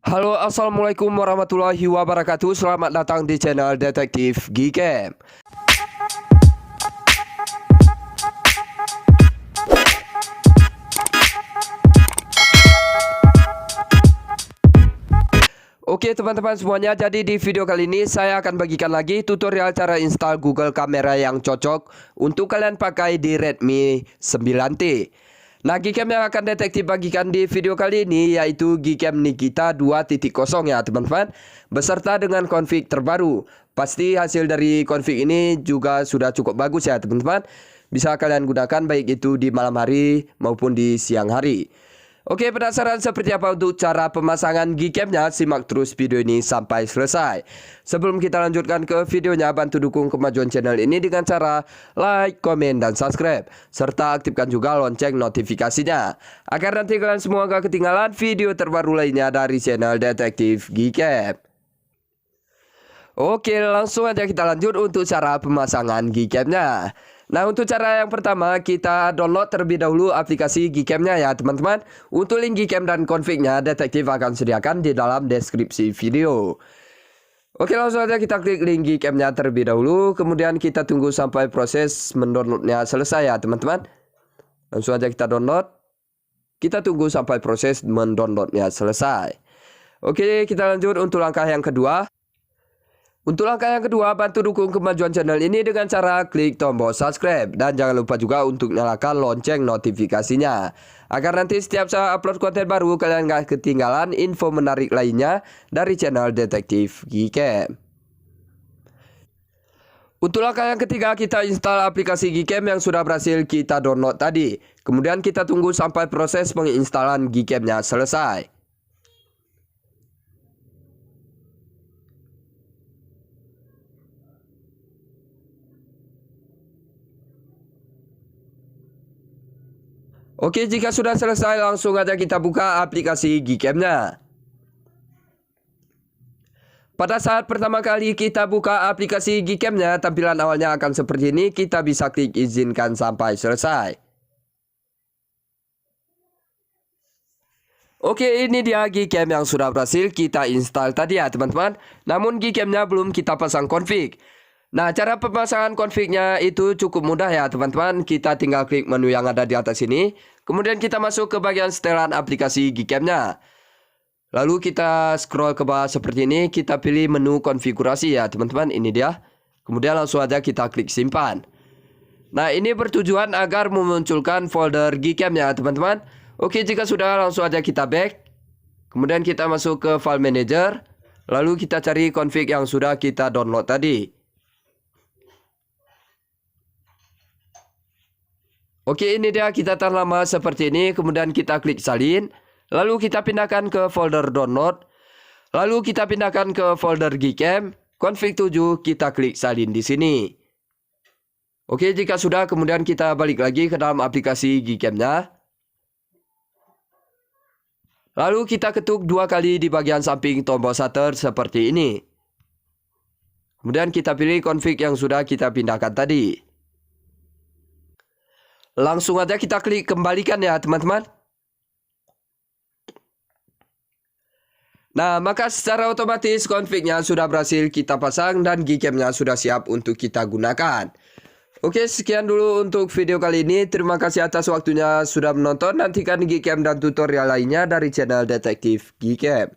Halo, assalamualaikum warahmatullahi wabarakatuh. Selamat datang di channel Detektif Gcam. Oke teman-teman semuanya, jadi di video kali ini saya akan bagikan lagi tutorial cara install Google Kamera yang cocok untuk kalian pakai di Redmi 9T. Nah, Gcam yang akan detektif bagikan di video kali ini yaitu Gcam Nikita 2.0 ya teman-teman, beserta dengan config terbaru. Pasti hasil dari config ini juga sudah cukup bagus ya teman-teman. Bisa kalian gunakan baik itu di malam hari maupun di siang hari. Oke, penasaran seperti apa untuk cara pemasangan Gcam-nya? Simak terus video ini sampai selesai. Sebelum kita lanjutkan ke videonya, bantu dukung kemajuan channel ini dengan cara like, komen, dan subscribe. Serta aktifkan juga lonceng notifikasinya, agar nanti kalian semua gak ketinggalan video terbaru lainnya dari channel Detektif Gcam. Oke, langsung aja kita lanjut untuk cara pemasangan Gcam-nya. Nah, untuk cara yang pertama kita download terlebih dahulu aplikasi Gcam-nya ya teman-teman. Untuk link Gcam dan config-nya detektif akan sediakan di dalam deskripsi video. Oke, langsung aja kita klik link Gcam-nya terlebih dahulu. Kemudian kita tunggu sampai proses mendownloadnya selesai ya teman-teman. Langsung aja kita download. Kita tunggu sampai proses mendownloadnya selesai. Oke, kita lanjut untuk langkah yang kedua. Untuk langkah yang kedua, bantu dukung kemajuan channel ini dengan cara klik tombol subscribe. Dan jangan lupa juga untuk nyalakan lonceng notifikasinya, agar nanti setiap saya upload konten baru, kalian gak ketinggalan info menarik lainnya dari channel Detektif Gcam. Untuk langkah yang ketiga, kita install aplikasi Gcam yang sudah berhasil kita download tadi. Kemudian kita tunggu sampai proses penginstalan Gcam-nya selesai. Oke, jika sudah selesai langsung aja kita buka aplikasi Gcam-nya. Pada saat pertama kali kita buka aplikasi Gcam-nya, tampilan awalnya akan seperti ini. Kita bisa klik izinkan sampai selesai. Oke, ini dia Gcam yang sudah berhasil kita install tadi ya teman-teman. Namun Gcam-nya belum kita pasang config. Nah, cara pemasangan config-nya itu cukup mudah ya teman-teman. Kita tinggal klik menu yang ada di atas ini. Kemudian kita masuk ke bagian setelan aplikasi Gcam-nya. Lalu kita scroll ke bawah seperti ini. Kita pilih menu konfigurasi ya teman-teman. Ini dia. Kemudian langsung aja kita klik simpan. Nah, ini bertujuan agar memunculkan folder Gcam ya teman-teman. Oke, jika sudah langsung aja kita back. Kemudian kita masuk ke file manager. Lalu kita cari config yang sudah kita download tadi. Oke, ini dia, kita tahan lama seperti ini. Kemudian kita klik salin. Lalu kita pindahkan ke folder download. Lalu kita pindahkan ke folder Gcam. Config 7 kita klik salin di sini. Oke, jika sudah kemudian kita balik lagi ke dalam aplikasi Gcam-nya. Lalu kita ketuk 2 kali di bagian samping tombol shutter seperti ini. Kemudian kita pilih config yang sudah kita pindahkan tadi. Langsung aja kita klik kembalikan ya teman-teman. Nah, maka secara otomatis config-nya sudah berhasil kita pasang dan Gcam-nya sudah siap untuk kita gunakan. Oke, sekian dulu untuk video kali ini. Terima kasih atas waktunya sudah menonton. Nantikan Gcam dan tutorial lainnya dari channel Detektif Gcam.